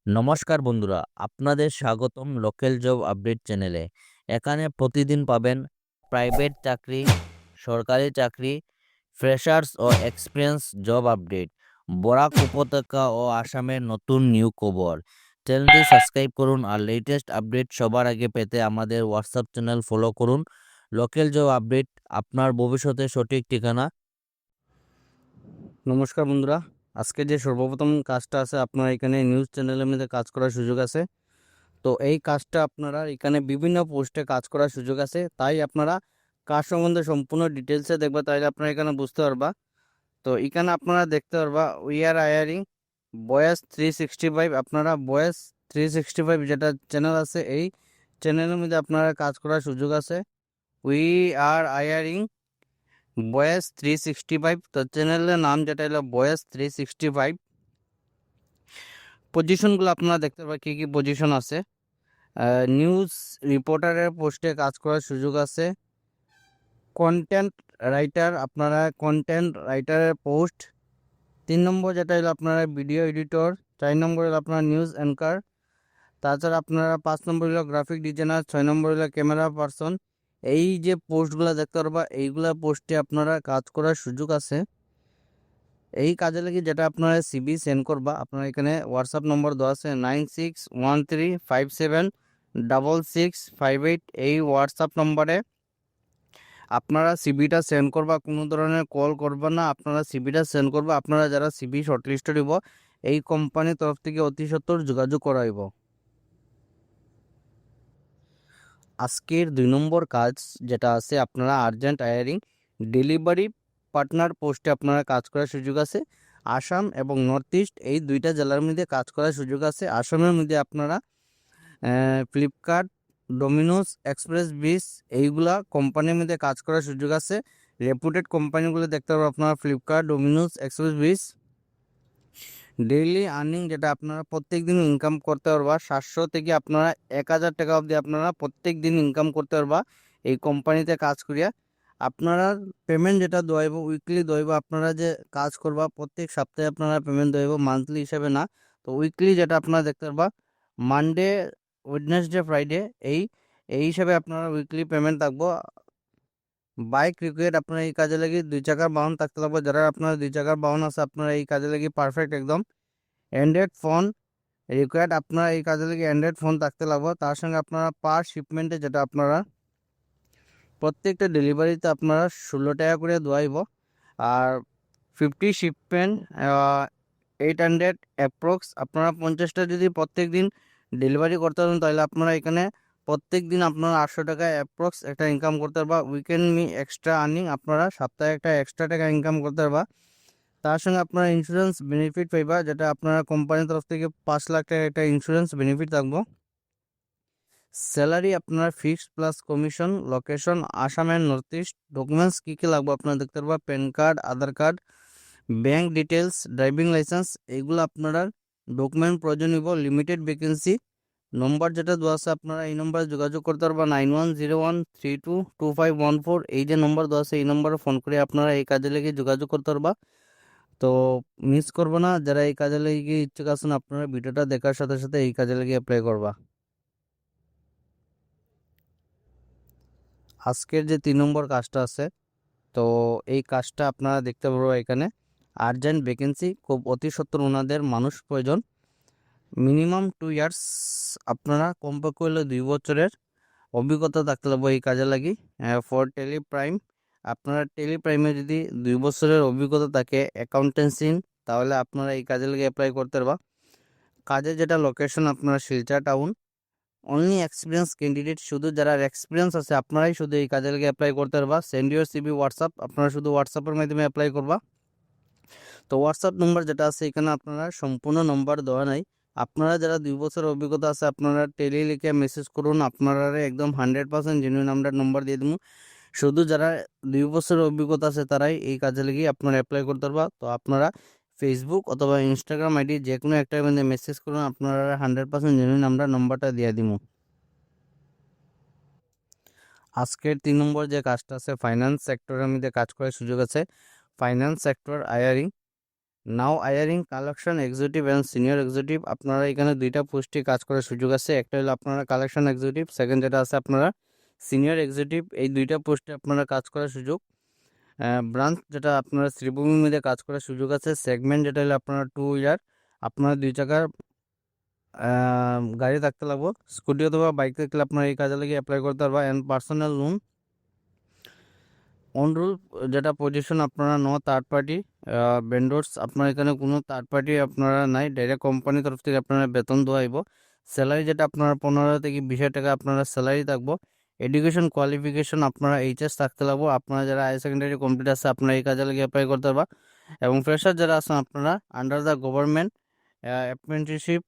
নমস্কার বন্ধুরা, আপনাদের স্বাগতম লোকাল জব আপডেট চ্যানেলে। এখানে প্রতিদিন পাবেন প্রাইভেট চাকরি, সরকারি চাকরি, ফ্রেশার্স ও এক্সপিরিয়েন্স জব আপডেট, বরাক উপত্যকা ও আসামের নতুন নিউ খবর। চ্যানেলটি সাবস্ক্রাইব করুন আর লেটেস্ট আপডেট সবার আগে পেতে আমাদের হোয়াটসঅ্যাপ চ্যানেল ফলো করুন। লোকাল জব আপডেট, আপনার ভবিষ্যতের সঠিক ঠিকানা। নমস্কার বন্ধুরা, আজকে যে সর্বপ্রথম কাজটা আছে, আপনার এখানে নিউজ চ্যানেলের মধ্যে কাজ করার সুযোগ আছে। তো এই কাজটা আপনারা এখানে বিভিন্ন পোস্টে কাজ করার সুযোগ আছে, তাই আপনারা কাজ সম্বন্ধে সম্পূর্ণ ডিটেলসে দেখবা, তাইলে আপনারা এখানে বুঝতে পারবা। তো এখানে আপনারা দেখতে পারবা উই আর হায়ারিং বয়েস 365। আপনারা বয়েস 365 যেটা চ্যানেল আছে, এই চ্যানেলের মধ্যে আপনারা কাজ করার সুযোগ আছে। উই আর হায়ারিং বয়েস 365, তো চ্যানেলের নাম যেটা হলো বয়েস 365। পজিশনগুলো আপনারা দেখতে পাবেন কী কী পজিশন আছে। নিউজ রিপোর্টারের পোস্টে কাজ করার সুযোগ আছে। কন্টেন্ট রাইটার, আপনারা কন্টেন্ট রাইটারের পোস্ট। 3 নম্বর যেটা হলো আপনারা ভিডিও এডিটর। 4 নম্বর হলো আপনারা নিউজ অ্যাঙ্কার। তাছাড়া আপনারা 5 নম্বর হলো গ্রাফিক ডিজাইনার। 6 নম্বর হলো ক্যামেরা পারসন। এই যে পোস্টগুলো দেখতে পারবা, এইগুলা পোস্টে আপনারা কাজ করার সুযোগ আছে। এই কাজে লাগি যেটা আপনারা সিবি সেন্ড করবা, আপনার এখানে হোয়াটসঅ্যাপ নম্বর দেওয়া আছে 9613576658। এই হোয়াটসঅ্যাপ নম্বরে আপনারা সিবিটা সেন্ড করবা, কোনো ধরনের কল করবা না, আপনারা সিবিটা সেন্ড করবা। আপনারা যারা সিবি শর্টলিস্টেড হইব, এই কোম্পানির তরফ থেকে অতি সত্বর যোগাযোগ করাইব। আজকের 2 নম্বর কাজ যেটা আছে, আপনারা আর্জেন্ট হায়ারিং ডেলিভারি পার্টনার পোস্টে আপনারা কাজ করার সুযোগ আছে। আসাম এবং নর্থ ইস্ট এই দুইটা জেলার মধ্যে কাজ করার সুযোগ আছে। আসামের মধ্যে আপনারা ফ্লিপকার্ট, ডোমিনোস, এক্সপ্রেস বিস এইগুলা কোম্পানির মধ্যে কাজ করার সুযোগ আছে। রেপুটেড কোম্পানিগুলো দেখতে পারবো আপনারা, ফ্লিপকার্ট, ডোমিনোস, এক্সপ্রেস বিস। ডেইলি আর্নিং যেটা আপনারা প্রত্যেক দিন ইনকাম করতে পারবা, 700 থেকে আপনারা 1000 টাকা অবধি আপনারা প্রত্যেক দিন ইনকাম করতে পারবা এই কোম্পানিতে কাজ করিয়া। আপনারা পেমেন্ট যেটা দোয়াইব উইকলি দোয়াইব, আপনারা যে কাজ করবা প্রত্যেক সপ্তাহে আপনারা পেমেন্ট দোয়াইব, মান্থলি হিসাবে না। তো উইকলি যেটা আপনারা দেখতে পারবা, মানডে, ওয়েডনেসডে, ফ্রাইডে, এই এই হিসাবে আপনারা উইকলি পেমেন্ট থাকবো। বাইক রিকোয়ার্ড, আপনার এই কাজে লাগি 2 চাকার বাহন থাকতে লাগবে। যারা আপনার 2 চাকার বাহন আছে, আপনারা এই কাজে লাগি পারফেক্ট একদম। অ্যান্ড্রয়েড ফোন রিকোয়ার্ড, আপনারা এই কাজে লাগি অ্যান্ড্রয়েড ফোন থাকতে লাগবে। তার সঙ্গে আপনারা পার শিপমেন্টে যেটা আপনারা প্রত্যেকটা ডেলিভারিতে আপনারা 16 টাকা করে দোয়াইব। আর 50 শিপমেন্ট 800 অ্যাপ্রক্স। আপনারা 50টা যদি প্রত্যেক দিন ডেলিভারি করতে পারেন, তাহলে আপনারা এখানে প্রত্যেক দিন আপনারা 800 টাকা অ্যাপ্রক্স একটা ইনকাম করতে পারবা। উইকেন্ড মি এক্সট্রা আর্নিং, আপনারা সপ্তাহে একটা এক্সট্রা টাকা ইনকাম করতে পারবা। তার সঙ্গে আপনারা ইন্স্যুরেন্স বেনিফিট পাইবা, যেটা আপনারা কোম্পানির তরফ থেকে 5 লাখ টাকা একটা ইন্স্যুরেন্স বেনিফিট থাকবো। স্যালারি আপনার ফিক্সড প্লাস কমিশন। লোকেশন আসামের নর্থ ইস্ট। ডকুমেন্টস কী কী লাগবে আপনারা দেখতে পারবা, PAN card, Aadhaar card, bank details, driving licence, এইগুলো আপনারা ডকুমেন্ট প্রয়োজন হইব। Limited vacancy. নম্বর যেটা দেওয়া আছে, আপনারা এই নম্বরে যোগাযোগ করতে পারবা 9101322514। এই যে নম্বর দেওয়া আছে, এই নম্বরে ফোন করে আপনারা এই কাজে লেগে যোগাযোগ করতে পারবা। তো মিস করবো না, যারা এই কাজে লেগে ইচ্ছুক আছেন, আপনারা ভিডিওটা দেখার সাথে সাথে এই কাজে লেগে অ্যাপ্লাই করবা। আজকের যে 3 নম্বর কাজটা আছে, তো এই কাজটা আপনারা দেখতে পারবো এখানে আর্জেন্ট ভ্যাকেন্সি, খুব অতি সত্বর ওনাদের মানুষ প্রয়োজন। মিনিমাম 2 ইয়ার্স, আপনারা কমপক্ষে হলে 2 বছরের অভিজ্ঞতা থাকতে লাগবে এই কাজে লাগি। ফর টেলি প্রাইম, আপনারা টেলি প্রাইমে যদি 2 বছরের অভিজ্ঞতা থাকে অ্যাকাউন্টেন্সি, তাহলে আপনারা এই কাজে লেগে অ্যাপ্লাই করতে পারবা। কাজের যেটা লোকেশন, আপনারা Silchar town. Only experience candidate, শুধু যারা এক্সপিরিয়েন্স আছে আপনারাই শুধু এই কাজে লেগে অ্যাপ্লাই করতে পারবা। সেন্ড ইউর সিবি হোয়াটসঅ্যাপ, আপনারা শুধু হোয়াটসঅ্যাপের মাধ্যমে অ্যাপ্লাই করবা। তো হোয়াটসঅ্যাপ নম্বর যেটা আছে, এখানে আপনারা সম্পূর্ণ নম্বর দেওয়া নাই। আপনারা যারা 2 বছর অভিজ্ঞতা আছে, আপনারা টেলি লিখে মেসেজ করুন, আপনারা একদম 100% জেনুইন আমরা নম্বর দিয়ে দেবো। শুধু যারা 2 বছরের অভিজ্ঞতা আছে তারাই এই কাজে লেগে আপনারা অ্যাপ্লাই করতে পারবা। তো আপনারা ফেসবুক অথবা ইনস্টাগ্রাম আইডি যে কোনো একটা মধ্যে মেসেজ করুন, আপনারা 100% জেনুইন আমরা নম্বরটা দিয়ে দিব। আজকের 3 নম্বর যে কাজটা আছে, ফাইন্যান্স সেক্টরের মধ্যে কাজ করার সুযোগ আছে। Finance sector hiring now hiring collection executive and senior executive, আপনারা এখানে দুইটা পোস্টে কাজ করার সুযোগ আছে। একটা হলো আপনারা কালেকশন এক্সিকিউটিভ, সেকেন্ড যেটা আছে আপনারা সিনিয়র এক্সিকিউটিভ। এই দুইটা পোস্টে আপনারা কাজ করার সুযোগ। ব্রাঞ্চ যেটা আপনারা শ্রীভূমির মধ্যে কাজ করার সুযোগ আছে। সেগমেন্ট যেটা হলো আপনারা 2 হুইলার, আপনারা 2 চাকার গাড়ি থাকতে লাগবো, স্কুটি অথবা বাইক থাকলে আপনারা এই কাজে লাগে অ্যাপ্লাই করতে পারবা। And personal loan on rule যেটা পজিশন আপনারা নো থার্ড পার্টি ভেন্ডর্স, আপনার এখানে কোনো থার্ড পার্টি আপনারা নাই, ডাইরেক্ট কোম্পানির তরফ থেকে আপনারা বেতন দেওয়া হইব। স্যালারি যেটা আপনারা 15 থেকে 20 টাকা আপনারা স্যালারি থাকবো। এডুকেশন কোয়ালিফিকেশন আপনারা এইচএস থাকতে লাগবো। আপনারা যারা হায়ার সেকেন্ডারি কমপ্লিট আছে আপনারা এই কাজে লাগে অ্যাপ্লাই করতে পারবা। এবং ফ্রেশার যারা আছেন আপনারা under the government apprenticeship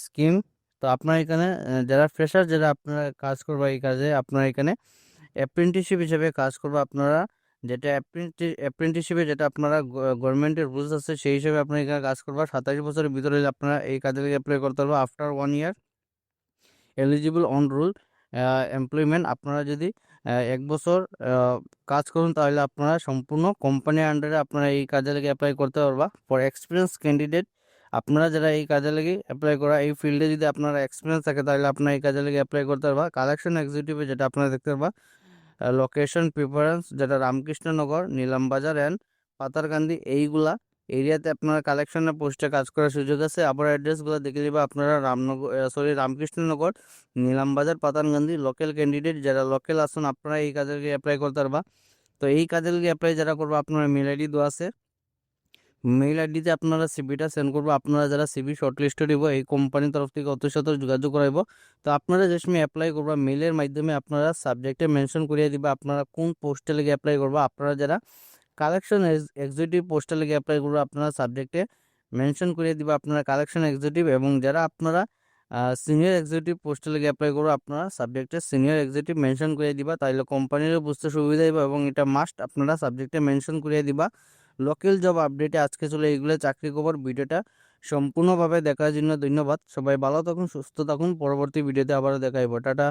scheme. তো আপনার এখানে যারা ফ্রেশার যারা আপনারা কাজ করবা এই কাজে আপনারা এখানে অ্যাপ্রেন্টিসশিপ হিসেবে কাজ করবা। আপনারা যেটা অ্যাপ্রেন্টিসশিপে যেটা আপনারা গভর্নমেন্টের রুলস আছে সেই হিসেবে আপনারা এখানে কাজ করবা। 27 বছরের ভিতরে আপনারা এই কাজে অ্যাপ্লাই করতে পারবো। After 1 year eligible on rule employment, আপনারা যদি 1 বছর কাজ করুন তাহলে আপনারা সম্পূর্ণ কোম্পানির আন্ডারে আপনারা এই কাজে লেগে অ্যাপ্লাই করতে পারবা। ফর এক্সপিরিয়েন্স ক্যান্ডিডেট, আপনারা যারা এই কাজে লেগে অ্যাপ্লাই করা এই ফিল্ডে যদি আপনারা এক্সপিরিয়েন্স থাকে তাহলে আপনারা এই কাজে লেগে অ্যাপ্লাই করতে পারবা। কালেকশন এক্সিকিউটিভে যেটা আপনারা দেখতে পারবা লোকেশন প্রিফারেন্স যেটা রামকৃষ্ণনগর, নিলামবাজার অ্যান্ড পাতারকান্দি এইগুলা এরিয়াতে আপনারা কালেকশনের পোস্টে কাজ করার সুযোগ আছে। আবার অ্যাড্রেসগুলো দেখে নিবা আপনারা রামকৃষ্ণনগর, নিলামবাজার, পাতানকান্দি। লোকাল ক্যান্ডিডেট যারা লোকাল আসুন আপনারা এই কাজে অ্যাপ্লাই করতে পারবা। তো এই কাজে অ্যাপ্লাই যারা করবো আপনারা মেল আইডি দেওয়া আছে, মেইল আইডিতে আপনারা সিভিটা সেন্ড করবো। আপনারা যারা সিভি শর্টলিস্টে দিব এই কোম্পানির তরফ থেকে অত সাথে যোগাযোগ করাইব। তো আপনারা যে সময় অ্যাপ্লাই করবা মেইলের মাধ্যমে আপনারা সাবজেক্টে মেনশন করিয়ে দিবা আপনারা কোন পোস্টে লেগে অ্যাপ্লাই করবা। আপনারা যারা কালেকশন এক্সিকিউটিভ পোস্টে লেগে অ্যাপ্লাই করবো আপনারা সাবজেক্টে মেনশন করিয়ে দিবা আপনারা কালেকশন এক্সিকিউটিভ। এবং যারা আপনারা সিনিয়র এক্সিকিউটিভ পোস্টে লেগে অ্যাপ্লাই করবো আপনারা সাবজেক্টে সিনিয়র এক্সিকিউটিভ মেনশন করে দিবা, তাইলে কোম্পানিরও বুঝতে সুবিধা হবে এবং এটা মাস্ট আপনারা সাবজেক্টে মেনশন করিয়ে দিবা। লোকাল জব আপডেটে আজকে চলে এইগুলো চাকরি খবর। ভিডিওটা সম্পূর্ণভাবে দেখার জন্য ধন্যবাদ। সবাই ভালো থাকুন, সুস্থ থাকুন। পরবর্তী ভিডিওতে আবারও দেখা হইব। টাটা।